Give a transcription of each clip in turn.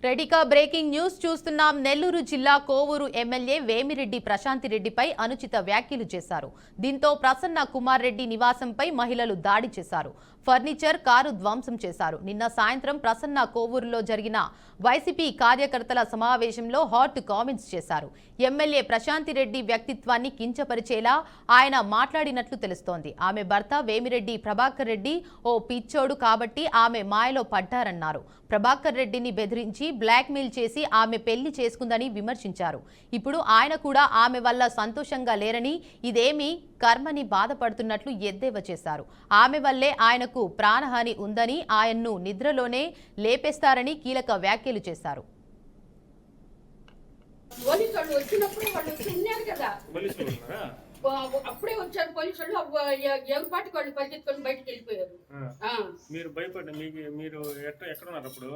రెడీకా breaking news చూస్తున్నాం. నెల్లూరు జిల్లా Kovur MLA Vemireddy ప్రశాంతిరెడ్డిపై అనుచిత వ్యాఖ్యలు చేశారు. దీంతో ప్రసన్న కుమార్ రెడ్డి నివాసంపై మహిళలు దాడి చేశారు. ఫర్నిచర్, కారు ధ్వంసం చేశారు. నిన్న సాయంత్రం ప్రసన్న కోవూరులో జరిగిన వైసీపీ కార్యకర్తల సమావేశంలో హాట్ కామెంట్స్ చేశారు. ఎమ్మెల్యే ప్రశాంతిరెడ్డి వ్యక్తిత్వాన్ని కించపరిచేలా ఆయన మాట్లాడినట్లు తెలుస్తోంది. ఆమె భర్త వేమిరెడ్డి ప్రభాకర్ రెడ్డి ఓ పిచ్చోడు కాబట్టి ఆమె మాయలో పడ్డారన్నారు. ప్రభాకర్ రెడ్డిని బెదిరించి బ్లాక్మెయిల్ చేసి ఆమె పెళ్లి చేసుకుందని విమర్శించారు. ఇప్పుడు ఆయన కూడా ఆమె వల్ల సంతోషంగా లేరని, ఇదేమీ కర్మని బాధపడుతున్నట్లు ఎద్దేవా చేశారు. ఆమె వల్లే ఆయనకు ప్రాణహాని ఉందని, ఆయన్ను నిద్రలోనే లేపేస్తారని కీలక వ్యాఖ్యలు చేశారు. అప్పుడే వచ్చారు పోలీసులు. ఎవరి పాటికి వాళ్ళు పరిగెత్తుకొని బయటకు వెళ్ళిపోయారు. మీరు భయపడ్డా? మీరు ఎక్కడ ఉన్నారు అప్పుడు?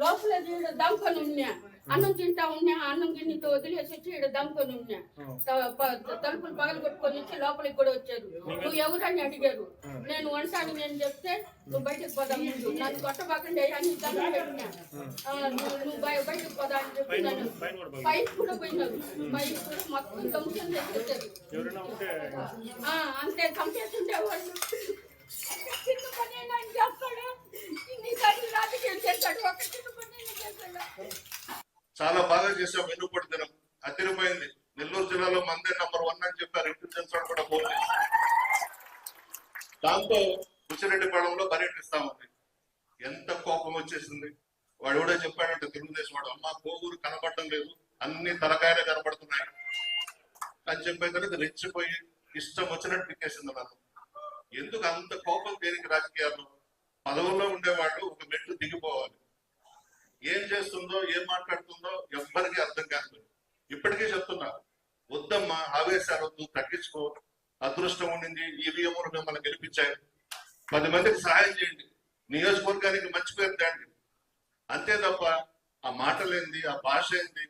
లోపల దమ్కొని ఉన్నా, అన్నం తింటా ఉన్నా, అన్నం గిన్నెతో వదిలేసి వచ్చి ఇక్కడ దమ్కొని ఉన్నా. తలుపులు పగలు కొట్టుకొని వచ్చి లోపలికి కూడా వచ్చారు. నువ్వు ఎవరని అడిగారు. నేను వంటాను నేను చెప్తే నువ్వు బయటకు పోదా, ముందు నన్ను కొట్టబాకండి అని దండం పెట్టినా. నువ్వు బయటకు పోదా అని చెప్పి నన్ను పైకి కూడా పోయినారు. పైకి కూడా మొత్తం దమ్ముకొని తెచ్చేసారు. అంతే చంపేస్తుంటే వాళ్ళు చిన్న పని చేస్తాడు. చాలా బాగా చేసాం. వెన్నుపడి దినం అదిరిపోయింది. నెల్లూరు జిల్లాలో మందే నంబర్ 1 అని చెప్పారు. ఇంటెలిజెన్స్ వాడు కూడా ఫోన్ చేసి దాంతో బుచ్చిరెడ్డిపాళెంలో పర్యటిస్తామంది. ఎంత కోపం వచ్చేసింది. వాడు కూడా చెప్పాడంటే తెలుగుదేశం వాడు, అమ్మ కోవూరు కనపడటం లేదు, అన్ని తలకాయలే కనపడుతున్నాయి అని చెప్పేదానికి రెచ్చిపోయి ఇష్టం వచ్చినట్టు పిక్కేసింది నన్ను. ఎందుకు అంత కోపం దేనికి? రాజకీయాల్లో పదవుల్లో ఉండేవాళ్ళు ఒక మెట్టు దిగిపోవాలి. ఏం చేస్తుందో ఏం మాట్లాడుతుందో ఎవ్వరికీ అర్థం కాదు. ఇప్పటికే చెప్తున్నా, వద్దమ్మా, ఆవేశాలు వద్దు, తగ్గించుకో. అదృష్టం ఉండింది, ఈవీఎంలు మిమ్మల్ని గెలిపించాయి. 10 మందికి సహాయం చేయండి, నియోజకవర్గానికి మంచి పేరు తేండి. అంతే తప్ప ఆ మాటలేంది, ఆ భాష ఏంది,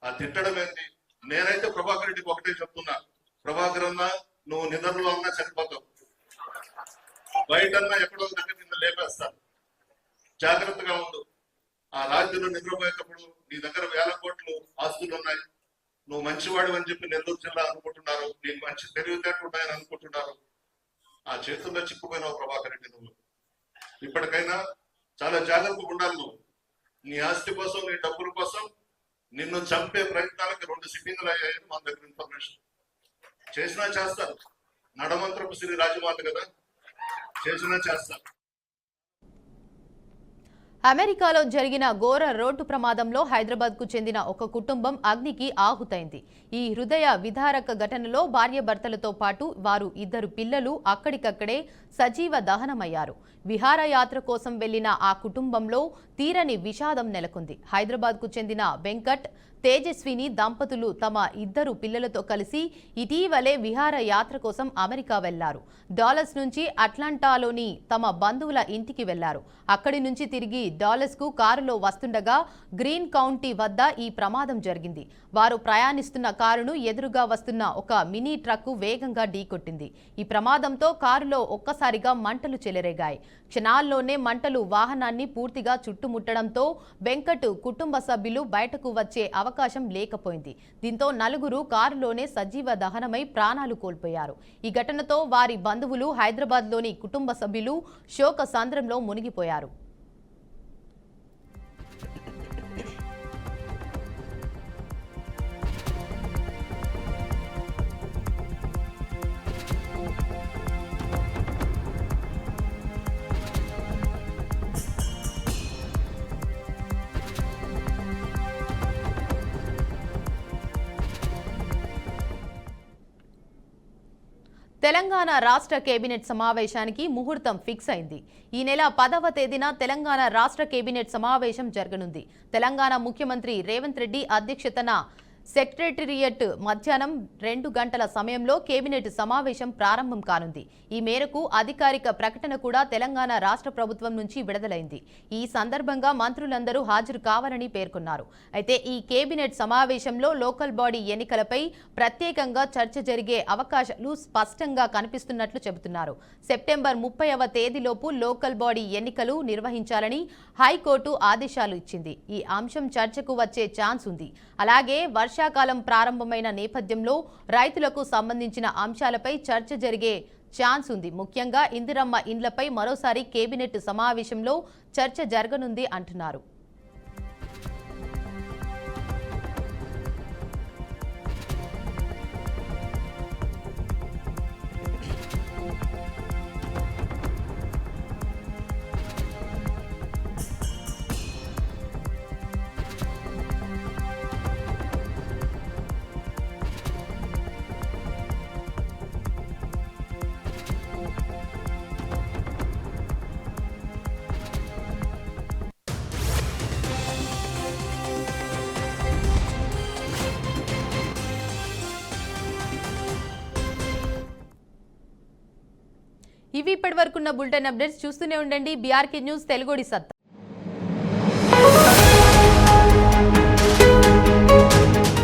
ఆ తిట్టడం ఏంది. నేనైతే ప్రభాకర్ రెడ్డికి ఒకటే చెప్తున్నా, ప్రభాకర్ అన్నా నువ్వు నిద్రలో అన్నా చనిపోతావు, బయటన్నా ఎక్కడో దగ్గర నిన్న లేపేస్తా. జాగ్రత్తగా ఉండు. ఆ రాత్రిలో నిద్రపోయేటప్పుడు నీ దగ్గర 1000 కోట్లు ఆస్తులు ఉన్నాయి, నువ్వు మంచివాడు అని చెప్పి నెల్లూరు జిల్లా అనుకుంటున్నారు, నీకు మంచి తెలివితేటలు ఉన్నాయని అనుకుంటున్నారు. ఆ చేతుల్లో చిక్కుపోయినావు ప్రభాకర్ రెడ్డి. నువ్వు ఇప్పటికైనా చాలా జాగ్రత్తగా ఉండాలి. నువ్వు నీ ఆస్తి కోసం, నీ డబ్బుల కోసం నిన్ను చంపే ప్రయత్నాలకు 2 సిట్టింగ్లు అయ్యాయని మన దగ్గర ఇన్ఫర్మేషన్. చేసినా చేస్తారు. నడమంత్రపు శ్రీ రాజమాత కదా, చేసినా చేస్తారు. అమెరికాలో జరిగిన ఘోర రోడ్డు ప్రమాదంలో హైదరాబాద్కు చెందిన ఒక కుటుంబం అగ్నికి ఆహుతైంది. ఈ హృదయ విదారక ఘటనలో భార్యాభర్తలతో పాటు వారు 2 పిల్లలు అక్కడికక్కడే సజీవ దహనమయ్యారు. విహారయాత్ర కోసం వెళ్లిన ఆ కుటుంబంలో తీరని విషాదం నెలకొంది. హైదరాబాద్కు చెందిన వెంకట్, తేజస్విని దంపతులు తమ 2 పిల్లలతో కలిసి ఇటీవలే విహారయాత్ర కోసం అమెరికా వెళ్లారు. డాలస్ నుంచి అట్లాంటాలోని తమ బంధువుల ఇంటికి వెళ్లారు. అక్కడి నుంచి తిరిగి డాలస్కు కారులో వస్తుండగా గ్రీన్ కౌంటీ వద్ద ఈ ప్రమాదం జరిగింది. వారు ప్రయాణిస్తున్న కారును ఎదురుగా వస్తున్న ఒక మినీ ట్రక్కు వేగంగా ఢీకొట్టింది. ఈ ప్రమాదంతో కారులో ఒక్కసారిగా మంటలు చెలరేగాయి. క్షణాల్లోనే మంటలు వాహనాన్ని పూర్తిగా చుట్టుముట్టడంతో వెంకట్ కుటుంబ సభ్యులు బయటకు వచ్చే అవకాశం లేకపోయింది. దీంతో 4 కారులోనే సజీవ దహనమై ప్రాణాలు కోల్పోయారు. ఈ ఘటనతో వారి బంధువులు, హైదరాబాద్లోని కుటుంబ సభ్యులు శోక సంద్రంలో మునిగిపోయారు. తెలంగాణ రాష్ట్ర కేబినెట్ సమావేశానికి ముహూర్తం ఫిక్స్ అయింది. ఈ నెల 10వ తేదీన తెలంగాణ రాష్ట్ర కేబినెట్ సమావేశం జరగనుంది. తెలంగాణ ముఖ్యమంత్రి రేవంత్ రెడ్డి అధ్యక్షతన సెక్రటేరియట్ మధ్యాహ్నం 2 గంటల సమయంలో కేబినెట్ సమావేశం ప్రారంభం కానుంది. ఈ మేరకు అధికారిక ప్రకటన కూడా తెలంగాణ రాష్ట్ర ప్రభుత్వం నుంచి విడుదలైంది. ఈ సందర్భంగా మంత్రులందరూ హాజరు కావాలని పేర్కొన్నారు. అయితే ఈ కేబినెట్ సమావేశంలో లోకల్ బాడీ ఎన్నికలపై ప్రత్యేకంగా చర్చ జరిగే అవకాశాలు స్పష్టంగా కనిపిస్తున్నట్లు చెబుతున్నారు. సెప్టెంబర్ 30వ తేదీలోపు లోకల్ బాడీ ఎన్నికలు నిర్వహించాలని హైకోర్టు ఆదేశాలు ఇచ్చింది. ఈ అంశం చర్చకు వచ్చే ఛాన్స్ ఉంది. అలాగే వర్షాకాలం ప్రారంభమైన నేపథ్యంలో రైతులకు సంబంధించిన అంశాలపై చర్చ జరిగే ఛాన్స్ ఉంది. ముఖ్యంగా ఇందిరమ్మ ఇండ్లపై మరోసారి కేబినెట్ సమావేశంలో చర్చ జరగనుంది అంటున్నారు. ఇవి ఇప్పటివరకున్న బులెటిన్ అప్డేట్స్. చూస్తూనే ఉండండి బీఆర్కే న్యూస్ తెలుగుడి సత్తా.